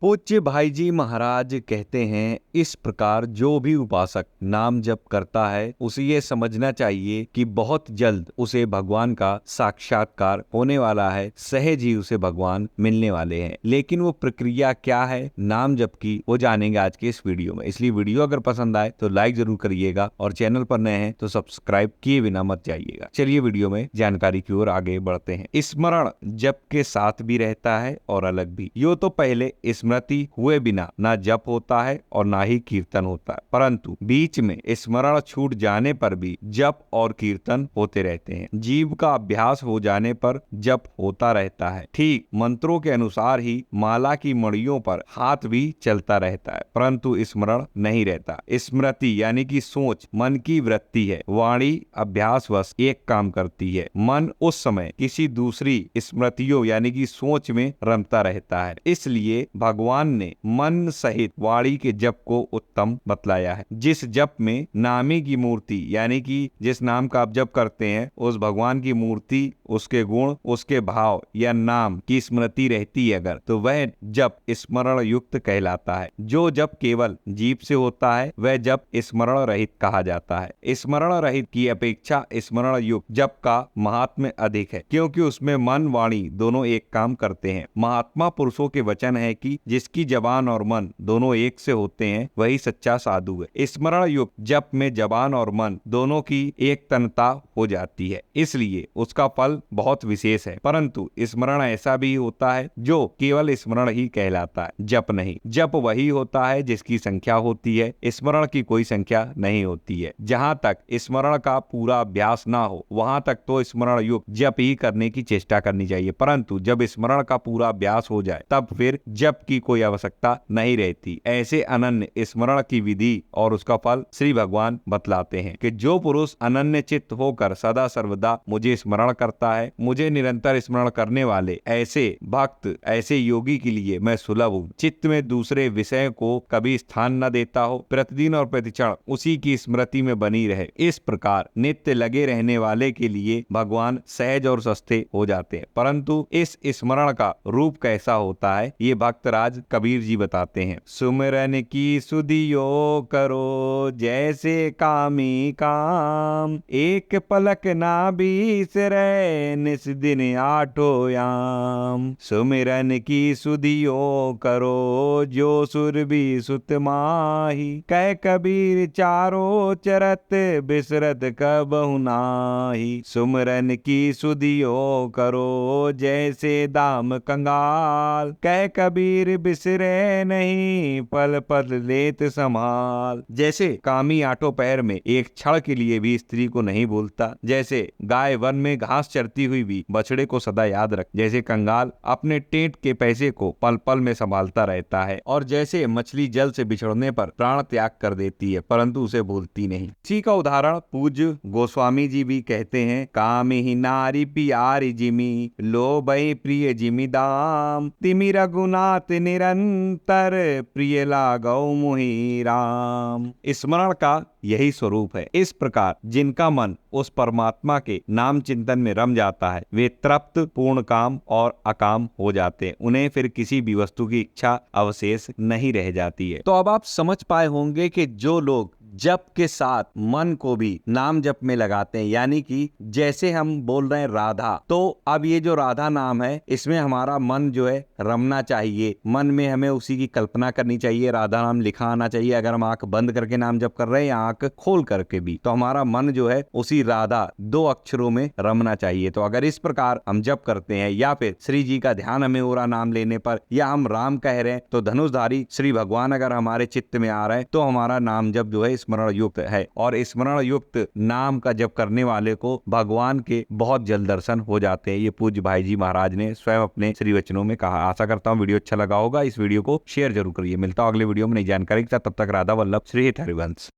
पूज्य भाई जी महाराज कहते हैं, इस प्रकार जो भी उपासक नाम जप करता है उसे ये समझना चाहिए कि बहुत जल्द उसे भगवान का साक्षात्कार होने वाला है। सहज ही उसे भगवान मिलने वाले हैं। लेकिन वो प्रक्रिया क्या है नाम जप की, वो जानेंगे आज के इस वीडियो में। इसलिए वीडियो अगर पसंद आए तो लाइक जरूर करिएगा और चैनल पर नए हैं तो सब्सक्राइब किए बिना मत जाइएगा। चलिए वीडियो में जानकारी की ओर आगे बढ़ते हैं। स्मरण जप के साथ भी रहता है और अलग भी। यो तो पहले स्मृति हुए बिना ना जप होता है और ना ही कीर्तन होता है, परंतु बीच में स्मरण छूट जाने पर भी जप और कीर्तन होते रहते हैं। जीव का अभ्यास हो जाने पर जप होता रहता है। ठीक मंत्रों के अनुसार ही माला की मड़ियों पर हाथ भी चलता रहता है, परंतु स्मरण नहीं रहता। स्मृति यानी कि सोच मन की वृत्ति है। वाणी अभ्यासवश एक काम करती है। मन उस समय किसी दूसरी स्मृतियों यानी कि सोच में रमता रहता है। इसलिए भगवान ने मन सहित वाणी के जप को उत्तम बतलाया है। जिस जप में नामी की मूर्ति यानी कि जिस नाम का आप जप करते हैं उस भगवान की मूर्ति, उसके गुण, उसके भाव या नाम की स्मृति रहती है अगर, तो वह जप स्मरण युक्त कहलाता है। जो जप केवल जीभ से होता है वह जप स्मरण रहित कहा जाता है। स्मरण रहित की अपेक्षा स्मरण युक्त जप का महात्म्य अधिक है, क्योंकि उसमें मन वाणी दोनों एक काम करते हैं। महात्मा पुरुषों के वचन है कि जिसकी जबान और मन दोनों एक से होते हैं वही सच्चा साधु है। स्मरण युक्त जप में जबान और मन दोनों की एक तनता हो जाती है, इसलिए उसका फल बहुत विशेष है। परंतु स्मरण ऐसा भी होता है जो केवल स्मरण ही कहलाता है, जप नहीं। जप वही होता है जिसकी संख्या होती है, स्मरण की कोई संख्या नहीं होती है। जहाँ तक स्मरण का पूरा अभ्यास ना हो वहां तक तो स्मरण युक्त जप ही करने की चेष्टा करनी चाहिए, परंतु जब स्मरण का पूरा अभ्यास हो जाए तब फिर जप की कोई आवश्यकता नहीं रहती। ऐसे अनन्य स्मरण की विधि और उसका फल श्री भगवान बतलाते हैं कि जो पुरुष अनन्य चित्त होकर सदा सर्वदा मुझे स्मरण करता है, मुझे निरंतर स्मरण करने वाले ऐसे भक्त, ऐसे योगी के लिए मैं सुलभ हूँ। चित्त में दूसरे विषय को कभी स्थान न देता हो, प्रतिदिन और प्रतिक्षण उसी की स्मृति में बनी रहे। इस प्रकार नित्य लगे रहने वाले के लिए भगवान सहज और सस्ते हो जाते हैं। परंतु इस स्मरण का रूप कैसा होता है ये भक्तराज कबीर जी बताते हैं। सुमिरन की सुधियो करो जैसे कामी काम, एक पलक ना बिसरै निस दिन आठो याम। सुमिरन की सुधियो करो जो सुर भी सुत माही, कह कबीर चारो चरत बिसरत कबहु नाही। सुमिरन की सुधियो करो जैसे दाम कंगाल, कह कबीर बिसरे नहीं पल पल लेत संभाल। जैसे कामी आठों पैर में एक क्षण के लिए भी स्त्री को नहीं भूलता, जैसे गाय वन में घास चरती हुई भी बछड़े को सदा याद रख, जैसे कंगाल अपने टेंट के पैसे को पल पल में संभालता रहता है, और जैसे मछली जल से बिछड़ने पर प्राण त्याग कर देती है परंतु उसे भूलती नहीं। इसी का उदाहरण पूज्य गोस्वामी जी भी कहते हैं। कामी ही नारी प्यारी जिमी, लोभई प्रिय जिमी दाम, तिमि रघुनाथ निरंतर प्रिय लागौ मुहि राम। स्मरण का यही स्वरूप है। इस प्रकार जिनका मन उस परमात्मा के नाम चिंतन में रम जाता है वे तृप्त, पूर्ण काम और अकाम हो जाते हैं। उन्हें फिर किसी भी वस्तु की इच्छा अवशेष नहीं रह जाती है। तो अब आप समझ पाए होंगे कि जो लोग जप के साथ मन को भी नाम जप में लगाते हैं, यानी कि जैसे हम बोल रहे हैं राधा, तो अब ये जो राधा नाम है इसमें हमारा मन जो है रमना चाहिए। मन में हमें उसी की कल्पना करनी चाहिए, राधा नाम लिखा आना चाहिए। अगर हम आंख बंद करके नाम जप कर रहे हैं या आंख खोल करके भी, तो हमारा मन जो है उसी राधा दो अक्षरों में रमना चाहिए। तो अगर इस प्रकार हम जप करते हैं या फिर श्री जी का ध्यान हमें हो रहा नाम लेने पर, या हम राम कह रहे हैं, तो धनुषधारी श्री भगवान अगर हमारे चित्त में आ रहे हैं तो हमारा नाम जप जो है स्मरण युक्त है। और स्मरण युक्त नाम का जप करने वाले को भगवान के बहुत जल्द दर्शन हो जाते हैं। ये पूज्य भाई जी महाराज ने स्वयं अपने श्री वचनों में कहा। आशा करता हूँ वीडियो अच्छा लगा होगा। इस वीडियो को शेयर जरूर करिए। मिलता हूँ अगले वीडियो में नई जानकारी के साथ। तब तक राधा वल्लभ, श्री हरिवंश।